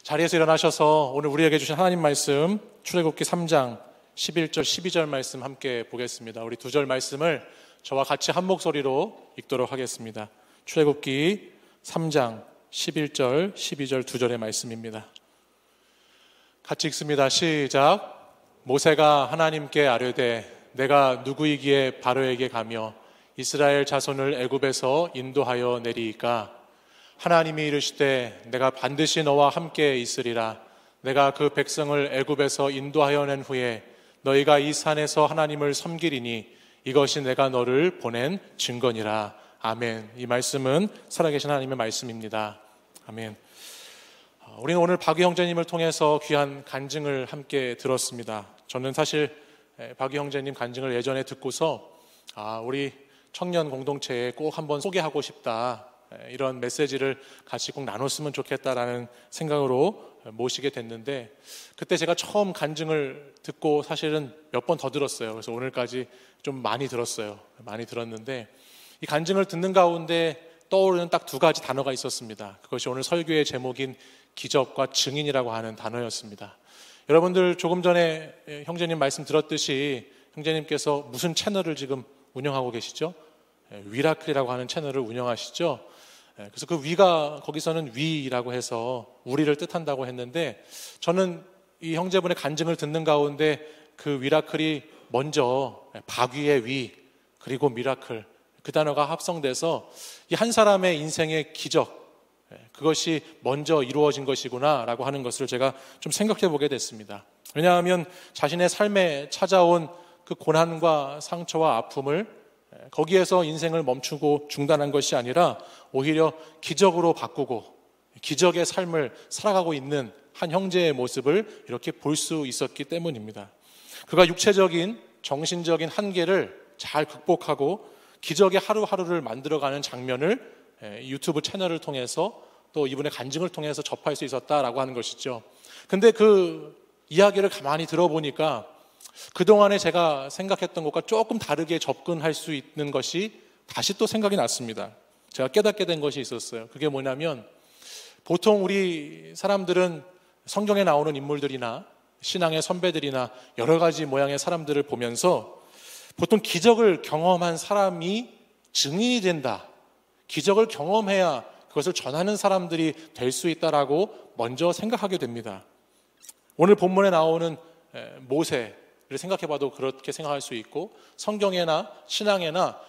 자리에서 일어나셔서 오늘 우리에게 주신 하나님 말씀 출애굽기 3장 11절 12절 말씀 함께 보겠습니다. 우리 두 절 말씀을 저와 같이 한 목소리로 읽도록 하겠습니다. 출애굽기 3장 11절 12절 두 절의 말씀입니다. 같이 읽습니다. 시작. 모세가 하나님께 아뢰되 내가 누구이기에 바로에게 가며 이스라엘 자손을 애굽에서 인도하여 내리이까? 하나님이 이르시되 내가 반드시 너와 함께 있으리라. 내가 그 백성을 애굽에서 인도하여 낸 후에 너희가 이 산에서 하나님을 섬기리니 이것이 내가 너를 보낸 증거니라. 아멘. 이 말씀은 살아계신 하나님의 말씀입니다. 아멘. 우리는 오늘 박유 형제님을 통해서 귀한 간증을 함께 들었습니다. 저는 사실 박유 형제님 간증을 예전에 듣고서 우리 청년 공동체에 꼭 한번 소개하고 싶다, 이런 메시지를 같이 꼭 나눴으면 좋겠다라는 생각으로 모시게 됐는데, 그때 제가 처음 간증을 듣고 사실은 몇 번 더 들었어요. 그래서 오늘까지 좀 많이 들었어요. 많이 들었는데 이 간증을 듣는 가운데 떠오르는 딱 두 가지 단어가 있었습니다. 그것이 오늘 설교의 제목인 기적과 증인이라고 하는 단어였습니다. 여러분들 조금 전에 형제님 말씀 들었듯이 형제님께서 무슨 채널을 지금 운영하고 계시죠? 위라클이라고 하는 채널을 운영하시죠? 그래서 그 위가 거기서는 위라고 해서 우리를 뜻한다고 했는데, 저는 이 형제분의 간증을 듣는 가운데 그 위라클이 먼저 박위의 위 그리고 미라클, 그 단어가 합성돼서 이 한 사람의 인생의 기적, 그것이 먼저 이루어진 것이구나 라고 하는 것을 제가 좀 생각해 보게 됐습니다. 왜냐하면 자신의 삶에 찾아온 그 고난과 상처와 아픔을 거기에서 인생을 멈추고 중단한 것이 아니라 오히려 기적으로 바꾸고 기적의 삶을 살아가고 있는 한 형제의 모습을 이렇게 볼 수 있었기 때문입니다. 그가 육체적인 정신적인 한계를 잘 극복하고 기적의 하루하루를 만들어가는 장면을 유튜브 채널을 통해서 또 이분의 간증을 통해서 접할 수 있었다라고 하는 것이죠. 근데 그 이야기를 가만히 들어보니까 그동안에 제가 생각했던 것과 조금 다르게 접근할 수 있는 것이 다시 또 생각이 났습니다. 제가 깨닫게 된 것이 있었어요. 그게 뭐냐면, 보통 우리 사람들은 성경에 나오는 인물들이나 신앙의 선배들이나 여러 가지 모양의 사람들을 보면서 보통 기적을 경험한 사람이 증인이 된다, 기적을 경험해야 그것을 전하는 사람들이 될 수 있다라고 먼저 생각하게 됩니다. 오늘 본문에 나오는 모세를 생각해봐도 그렇게 생각할 수 있고, 성경에나 신앙에나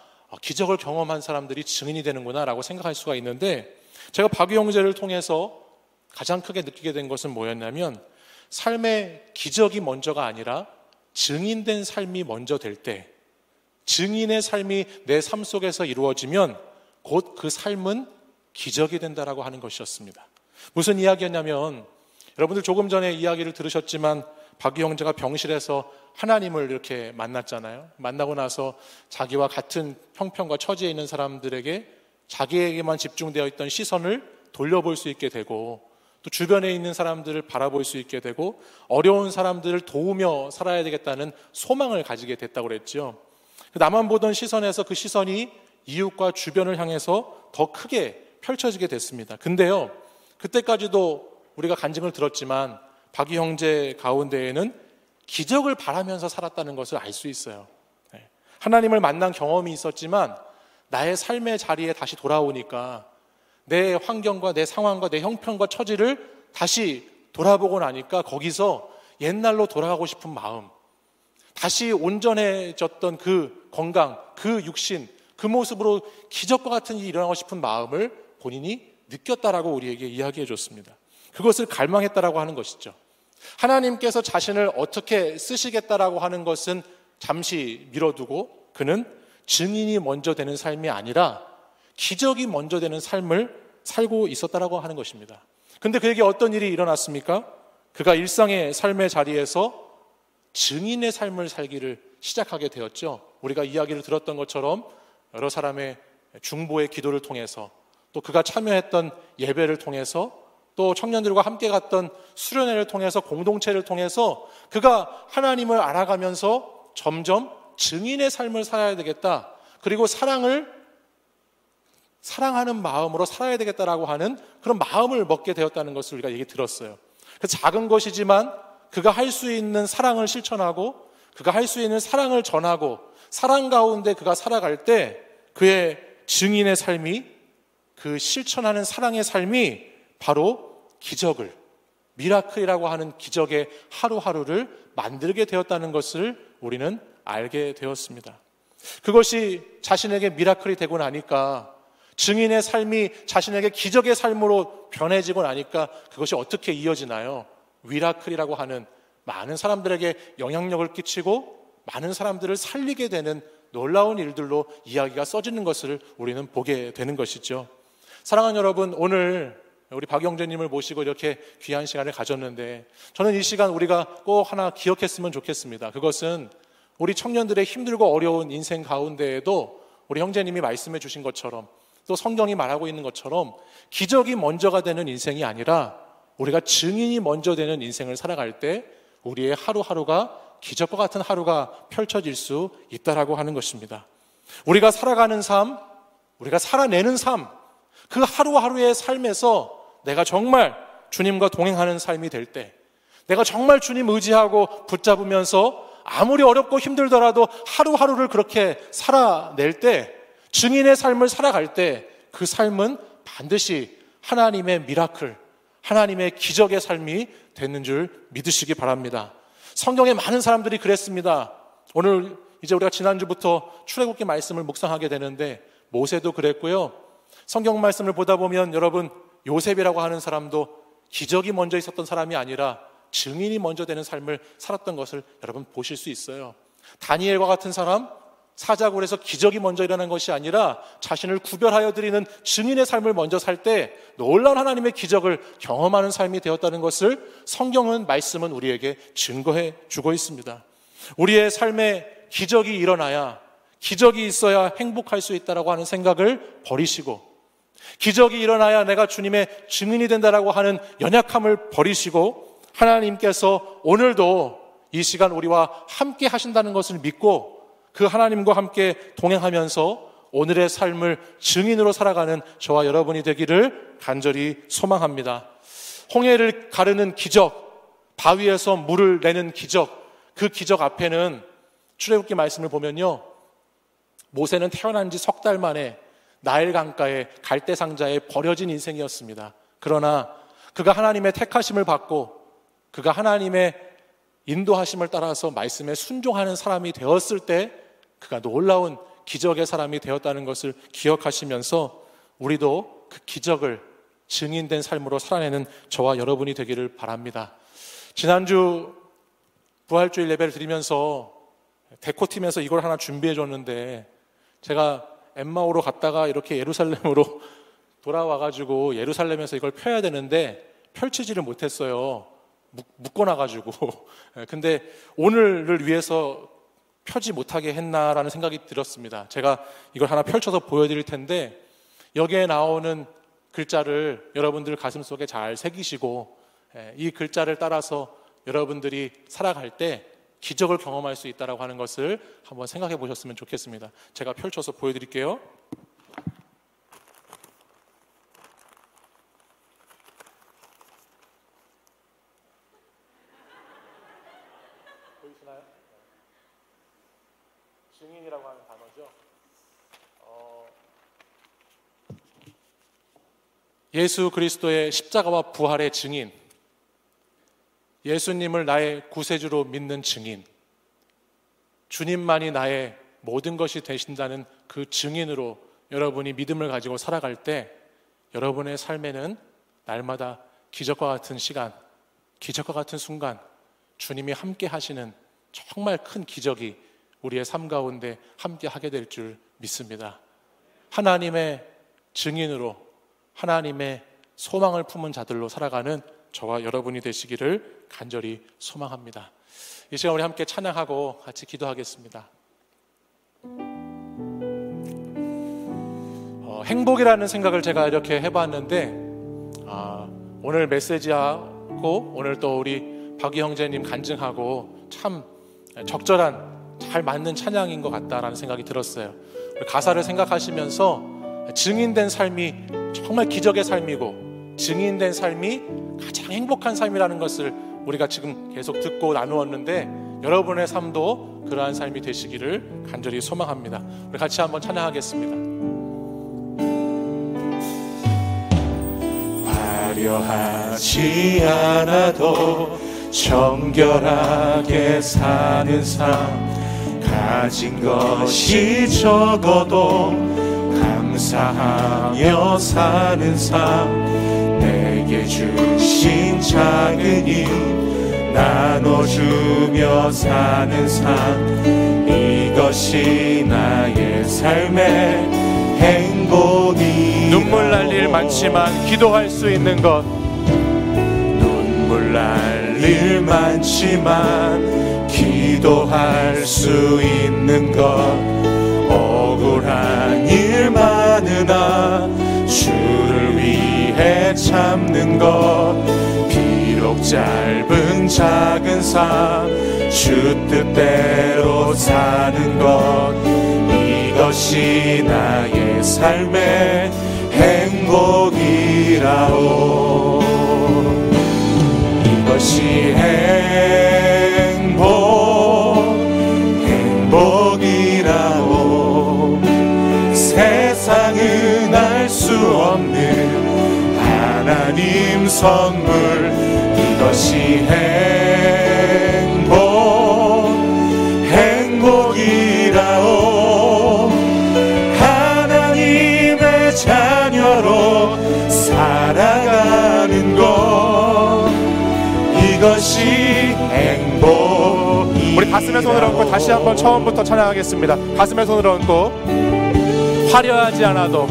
기적을 경험한 사람들이 증인이 되는구나 라고 생각할 수가 있는데, 제가 박유 형제를 통해서 가장 크게 느끼게 된 것은 뭐였냐면, 삶의 기적이 먼저가 아니라 증인된 삶이 먼저 될 때, 증인의 삶이 내 삶 속에서 이루어지면 곧 그 삶은 기적이 된다라고 하는 것이었습니다. 무슨 이야기였냐면, 여러분들 조금 전에 이야기를 들으셨지만 박유 형제가 병실에서 하나님을 이렇게 만났잖아요. 만나고 나서 자기와 같은 형편과 처지에 있는 사람들에게 자기에게만 집중되어 있던 시선을 돌려볼 수 있게 되고, 또 주변에 있는 사람들을 바라볼 수 있게 되고, 어려운 사람들을 도우며 살아야 되겠다는 소망을 가지게 됐다고 그랬죠. 나만 보던 시선에서 그 시선이 이웃과 주변을 향해서 더 크게 펼쳐지게 됐습니다. 근데요, 그때까지도 우리가 간증을 들었지만 박유 형제 가운데에는 기적을 바라면서 살았다는 것을 알 수 있어요. 하나님을 만난 경험이 있었지만 나의 삶의 자리에 다시 돌아오니까 내 환경과 내 상황과 내 형편과 처지를 다시 돌아보고 나니까 거기서 옛날로 돌아가고 싶은 마음, 다시 온전해졌던 그 건강, 그 육신, 그 모습으로 기적과 같은 일이 일어나고 싶은 마음을 본인이 느꼈다라고 우리에게 이야기해 줬습니다. 그것을 갈망했다라고 하는 것이죠. 하나님께서 자신을 어떻게 쓰시겠다라고 하는 것은 잠시 미뤄두고 그는 증인이 먼저 되는 삶이 아니라 기적이 먼저 되는 삶을 살고 있었다라고 하는 것입니다. 근데 그에게 어떤 일이 일어났습니까? 그가 일상의 삶의 자리에서 증인의 삶을 살기를 시작하게 되었죠. 우리가 이야기를 들었던 것처럼 여러 사람의 중보의 기도를 통해서, 또 그가 참여했던 예배를 통해서, 또 청년들과 함께 갔던 수련회를 통해서, 공동체를 통해서 그가 하나님을 알아가면서 점점 증인의 삶을 살아야 되겠다, 그리고 사랑을 사랑하는 마음으로 살아야 되겠다라고 하는 그런 마음을 먹게 되었다는 것을 우리가 얘기 들었어요. 그래서 작은 것이지만 그가 할 수 있는 사랑을 실천하고 그가 할 수 있는 사랑을 전하고 사랑 가운데 그가 살아갈 때 그의 증인의 삶이, 그 실천하는 사랑의 삶이 바로 기적을, 미라클이라고 하는 기적의 하루하루를 만들게 되었다는 것을 우리는 알게 되었습니다. 그것이 자신에게 미라클이 되고 나니까, 증인의 삶이 자신에게 기적의 삶으로 변해지고 나니까 그것이 어떻게 이어지나요? 미라클이라고 하는 많은 사람들에게 영향력을 끼치고 많은 사람들을 살리게 되는 놀라운 일들로 이야기가 써지는 것을 우리는 보게 되는 것이죠. 사랑하는 여러분, 오늘 우리 박 형제님을 모시고 이렇게 귀한 시간을 가졌는데 저는 이 시간 우리가 꼭 하나 기억했으면 좋겠습니다. 그것은 우리 청년들의 힘들고 어려운 인생 가운데에도 우리 형제님이 말씀해 주신 것처럼 또 성경이 말하고 있는 것처럼 기적이 먼저가 되는 인생이 아니라 우리가 증인이 먼저 되는 인생을 살아갈 때 우리의 하루하루가 기적과 같은 하루가 펼쳐질 수 있다라고 하는 것입니다. 우리가 살아가는 삶, 우리가 살아내는 삶, 그 하루하루의 삶에서 내가 정말 주님과 동행하는 삶이 될 때, 내가 정말 주님 의지하고 붙잡으면서 아무리 어렵고 힘들더라도 하루하루를 그렇게 살아낼 때, 증인의 삶을 살아갈 때 그 삶은 반드시 하나님의 미라클, 하나님의 기적의 삶이 되는 줄 믿으시기 바랍니다. 성경에 많은 사람들이 그랬습니다. 오늘 이제 우리가 지난주부터 출애굽기 말씀을 묵상하게 되는데 모세도 그랬고요. 성경 말씀을 보다 보면 여러분, 요셉이라고 하는 사람도 기적이 먼저 있었던 사람이 아니라 증인이 먼저 되는 삶을 살았던 것을 여러분 보실 수 있어요. 다니엘과 같은 사람, 사자굴에서 기적이 먼저 일어난 것이 아니라 자신을 구별하여 드리는 증인의 삶을 먼저 살 때 놀라운 하나님의 기적을 경험하는 삶이 되었다는 것을 성경은, 말씀은 우리에게 증거해 주고 있습니다. 우리의 삶에 기적이 일어나야, 기적이 있어야 행복할 수 있다라고 하는 생각을 버리시고, 기적이 일어나야 내가 주님의 증인이 된다라고 하는 연약함을 버리시고, 하나님께서 오늘도 이 시간 우리와 함께 하신다는 것을 믿고 그 하나님과 함께 동행하면서 오늘의 삶을 증인으로 살아가는 저와 여러분이 되기를 간절히 소망합니다. 홍해를 가르는 기적, 바위에서 물을 내는 기적, 그 기적 앞에는 출애굽기 말씀을 보면요, 모세는 태어난 지 석 달 만에 나일 강가에 갈대 상자에 버려진 인생이었습니다. 그러나 그가 하나님의 택하심을 받고 그가 하나님의 인도하심을 따라서 말씀에 순종하는 사람이 되었을 때 그가 놀라운 기적의 사람이 되었다는 것을 기억하시면서 우리도 그 기적을 증인된 삶으로 살아내는 저와 여러분이 되기를 바랍니다. 지난주 부활주일 예배를 드리면서 데코팀에서 이걸 하나 준비해 줬는데 제가 엠마오로 갔다가 이렇게 예루살렘으로 돌아와가지고 예루살렘에서 이걸 펴야 되는데 펼치지를 못했어요. 묶어놔가지고. 근데 오늘을 위해서 펴지 못하게 했나라는 생각이 들었습니다. 제가 이걸 하나 펼쳐서 보여드릴 텐데 여기에 나오는 글자를 여러분들 가슴속에 잘 새기시고 이 글자를 따라서 여러분들이 살아갈 때 기적을 경험할 수 있다고 하는 것을 한번 생각해 보셨으면 좋겠습니다. 제가 펼쳐서 보여드릴게요. 보이시나요? 증인이라고 하는 단어죠. 예수 그리스도의 십자가와 부활의 증인, 예수님을 나의 구세주로 믿는 증인, 주님만이 나의 모든 것이 되신다는 그 증인으로 여러분이 믿음을 가지고 살아갈 때 여러분의 삶에는 날마다 기적과 같은 시간, 기적과 같은 순간, 주님이 함께 하시는 정말 큰 기적이 우리의 삶 가운데 함께 하게 될 줄 믿습니다. 하나님의 증인으로, 하나님의 소망을 품은 자들로 살아가는 저와 여러분이 되시기를 간절히 소망합니다. 이 시간 우리 함께 찬양하고 같이 기도하겠습니다. 행복이라는 생각을 제가 이렇게 해봤는데 오늘 메시지하고 오늘 또 우리 박이 형제님 간증하고 참 적절한 잘 맞는 찬양인 것 같다라는 생각이 들었어요. 가사를 생각하시면서 증인된 삶이 정말 기적의 삶이고 증인된 삶이 가장 행복한 삶이라는 것을 우리가 지금 계속 듣고 나누었는데, 여러분의 삶도 그러한 삶이 되시기를 간절히 소망합니다. 우리 같이 한번 찬양하겠습니다. 화려하지 않아도 정결하게 사는 삶, 가진 것이 적어도 감사하며 사는 삶, 내게 주신 작은 힘 나눠주며 사는 삶, 이것이 나의 삶의 행복이. 눈물 날 일 많지만 기도할 수 있는 것, 눈물 날 일 많지만 기도할 수 있는 것, 억울한 일 많으나 주를 위해 참는 것, 비록 짧은 작은 삶 주 뜻대로 사는 것, 이것이 나의 삶의 행복이라오. 이것이 행복이라오. 세상은 알 수 없는 하나님 선물, 이것이 행복이라오. 하나님의 자녀로 살아가는 것, 이것이 행복. 우리 가슴에 손을 얹고 다시 한번 처음부터 찬양하겠습니다. 가슴에 손을 얹고. 화려하지 않아도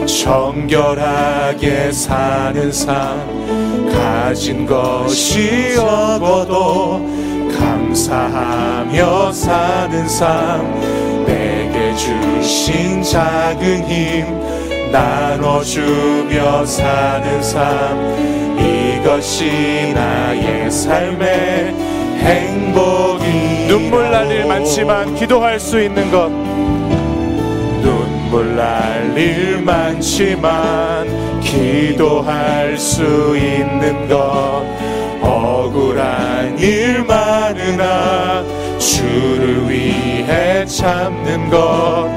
정결하게 사는 삶, 가진 것이 적어도 감사하며 사는 삶, 내게 주신 작은 힘 나눠주며 사는 삶, 이것이 나의 삶의 행복이. 눈물 날 일 많지만 기도할 수 있는 것, 눈물 날 일 많지만 기도할 수 있는 것, 억울한 일 많으나 주를 위해 참는 것,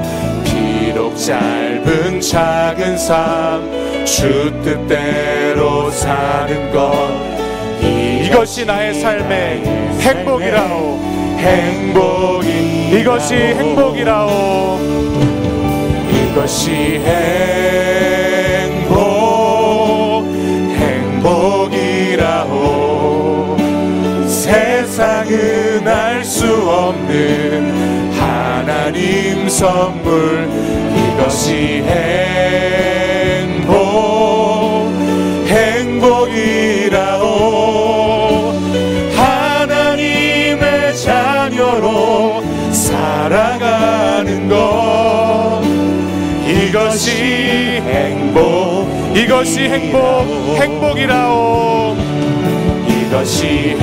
비록 짧은 작은 삶 주 뜻대로 사는 것, 이것이 나의 삶의 행복이라오. 이것이 행복이라오. 이것이 행복이라오. 세상은 알 수 없는 하나님 선물, 이것이 행복이라오. 하나님의 자녀로 살아가는 것, 이것이 행복이라오. 이것이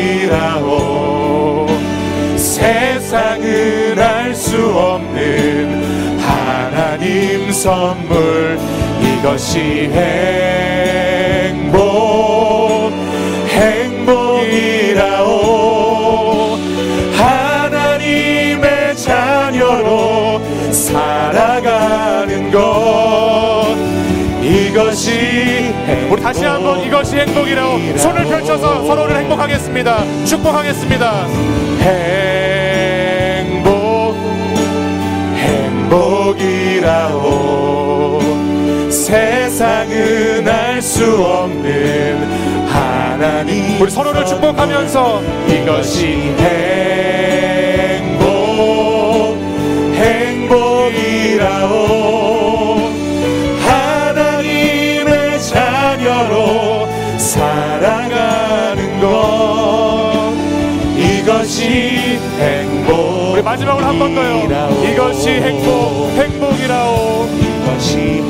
행복이라오. 세상은 알 수 없는 하나님 선물, 이것이 행복이라오. 하나님의 자녀로 살아가는 것, 이것이 우리 다시 한번 이것이 행복이라고 손을 펼쳐서 서로를 행복하겠습니다. 축복하겠습니다. 행복이라오. 세상은 알 수 없는 하나님, 우리 서로를 축복하면서 이것이 행복이라오. 하나님의 자녀로 살아가는 것, 이것이 행복. 우리 마지막으로 한 번 더요. 이것이 행복이라오. 이것이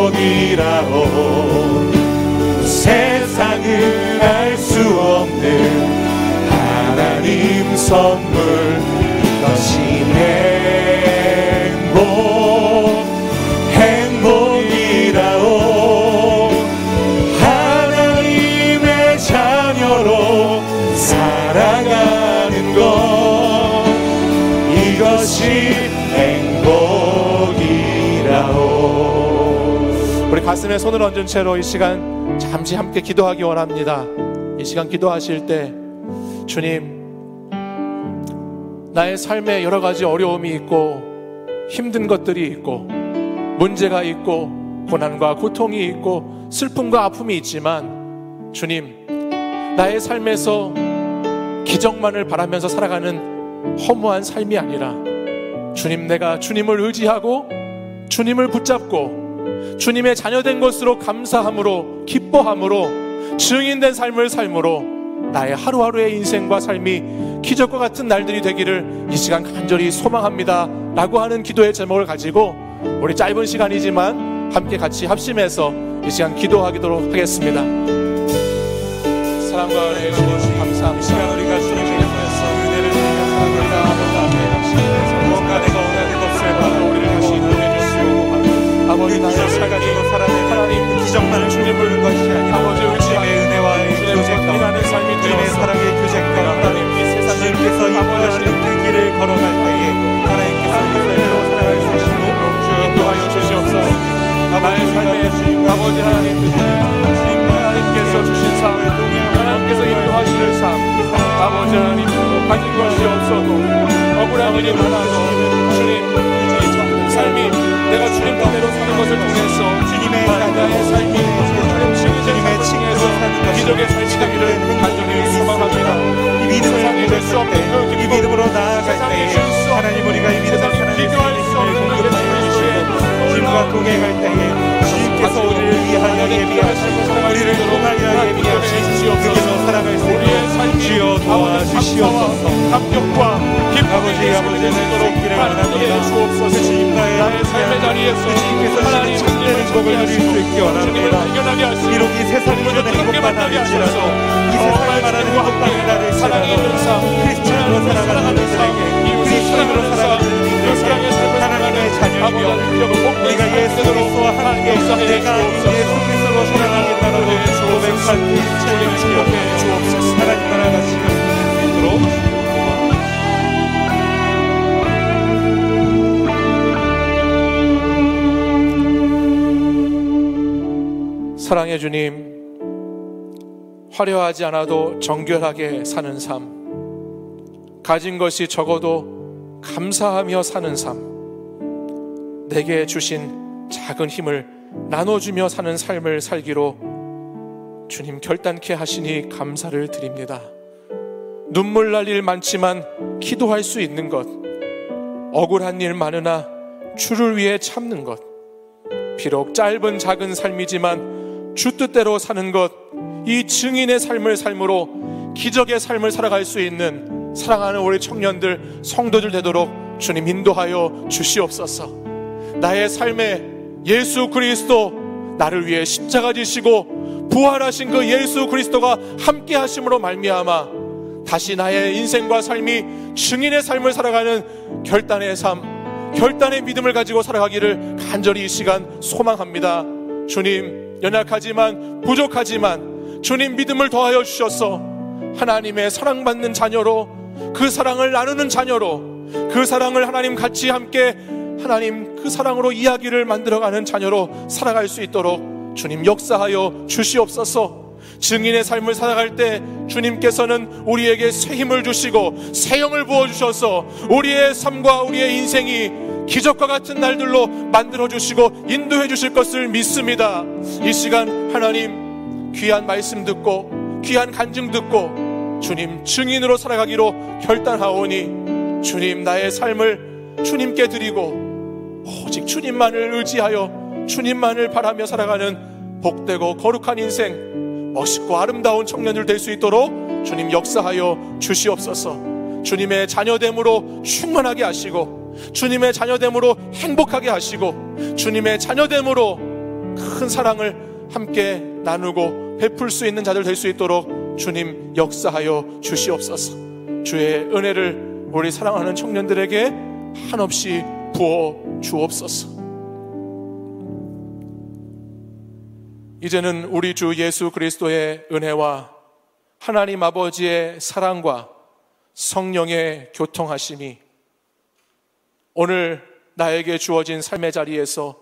행복이라오. 선물 이것이 행복이라오. 하나님의 자녀로 살아가는 것 이것이 행복이라오. 우리 가슴에 손을 얹은 채로 이 시간 잠시 함께 기도하기 원합니다. 이 시간 기도하실 때 주님, 나의 삶에 여러 가지 어려움이 있고 힘든 것들이 있고 문제가 있고 고난과 고통이 있고 슬픔과 아픔이 있지만 주님, 나의 삶에서 기적만을 바라면서 살아가는 허무한 삶이 아니라 주님, 내가 주님을 의지하고 주님을 붙잡고 주님의 자녀된 것으로 감사함으로 기뻐함으로 증인된 삶을 삶으로 나의 하루하루의 인생과 삶이 기적과 같은 날들이 되기를 이 시간 간절히 소망합니다 라고 하는 기도의 제목을 가지고 우리 짧은 시간이지만 함께 같이 합심해서 이 시간 기도하도록 하겠습니다. 사랑과 은혜에 주님 감사합니다. 시간 우리가 주님의 은혜를 드리며 무언가 내가 원하는 것을 바로 우리를 다시 인도해 주시고 아버지, 나의 기적을 가지고 살아내는 하나님 기적만을 주님 보는 것이 아니라 아버지, 주님의 은혜와의 교제가 주님의 사랑의 교제가 하나님 주님께서 인도하시는 그 길을 걸어갈 때에 하나님께서 인도로 살아갈 수 있도록 인도하여 주시옵소서. 나의 삶에 아버지 하나님, 하나님께서 주신 삶, 하나님께서 인도하시는 삶, 아버지 하나님 가진 것이 없어도 억울한 일이 많아도 주님 삶이 내가 주님 뜻대로 사는 것을 통해서 나의 삶이 주님의 칭에서 기적의 삶이 되기를 간절히 소망합니다. 이 믿음을 될 수 없는 이 믿음으로 나아갈 때에 하나님 우리가 이 믿음을 비교할 수 없는 공급하여 주시고 주님과 동행할 때에 주님께서 우리를 위하여 예비하시고 우리를 통하여 예비하시고 그 길로 살아갈 수 있도록 주여 도와주시옵소서. 감격과 아버지 아버지는 길을 만나게 주옵소서. 주님과의 나의 삶의 자리에서 주님께서 하나님 참된 행복을 누릴 수 있기 원합니다. 비록 이 세상이 주는 행복만 아니지라도 이 세상이 말하는 행복만 기다릴 사랑의 현상, 크리스천으로 살아가는 우리들에게 크리스천으로 살아가는 우리들에게 하나님의 자녀이며 우리가 예수 그리스도와 함께 내가 예수 그리스도로 살아가겠다라고 고백한 크리스천이며 주옵소서. 하나님 나라 같이 있도록 사랑의 주님, 화려하지 않아도 정결하게 사는 삶, 가진 것이 적어도 감사하며 사는 삶, 내게 주신 작은 힘을 나눠주며 사는 삶을 살기로 주님 결단케 하시니 감사를 드립니다. 눈물 날 일 많지만 기도할 수 있는 것, 억울한 일 많으나 주를 위해 참는 것, 비록 짧은 작은 삶이지만 주 뜻대로 사는 것, 이 증인의 삶을 삶으로 기적의 삶을 살아갈 수 있는 사랑하는 우리 청년들, 성도들 되도록 주님 인도하여 주시옵소서. 나의 삶에 예수 그리스도, 나를 위해 십자가 지시고 부활하신 그 예수 그리스도가 함께 하심으로 말미암아 다시 나의 인생과 삶이 증인의 삶을 살아가는 결단의 삶, 결단의 믿음을 가지고 살아가기를 간절히 이 시간 소망합니다. 주님, 연약하지만 부족하지만 주님 믿음을 더하여 주셔서 하나님의 사랑받는 자녀로, 그 사랑을 나누는 자녀로, 그 사랑을 하나님 같이 함께 하나님 그 사랑으로 이야기를 만들어가는 자녀로 살아갈 수 있도록 주님 역사하여 주시옵소서. 증인의 삶을 살아갈 때 주님께서는 우리에게 새 힘을 주시고 새 영을 부어주셔서 우리의 삶과 우리의 인생이 기적과 같은 날들로 만들어주시고 인도해 주실 것을 믿습니다. 이 시간 하나님 귀한 말씀 듣고 귀한 간증 듣고 주님 증인으로 살아가기로 결단하오니 주님 나의 삶을 주님께 드리고 오직 주님만을 의지하여 주님만을 바라며 살아가는 복되고 거룩한 인생, 멋있고 아름다운 청년들 될 수 있도록 주님 역사하여 주시옵소서. 주님의 자녀됨으로 충만하게 하시고 주님의 자녀됨으로 행복하게 하시고 주님의 자녀됨으로 큰 사랑을 함께 나누고 베풀 수 있는 자들 될 수 있도록 주님 역사하여 주시옵소서. 주의 은혜를 우리 사랑하는 청년들에게 한없이 부어 주옵소서. 이제는 우리 주 예수 그리스도의 은혜와 하나님 아버지의 사랑과 성령의 교통하심이 오늘 나에게 주어진 삶의 자리에서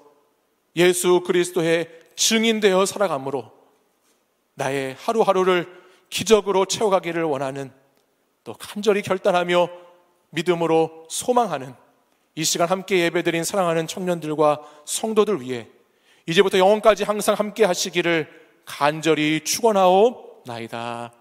예수 그리스도의 증인되어 살아감으로 나의 하루하루를 기적으로 채워가기를 원하는, 또 간절히 결단하며 믿음으로 소망하는 이 시간 함께 예배드린 사랑하는 청년들과 성도들 위해 이제부터 영원까지 항상 함께 하시기를 간절히 축원하옵나이다.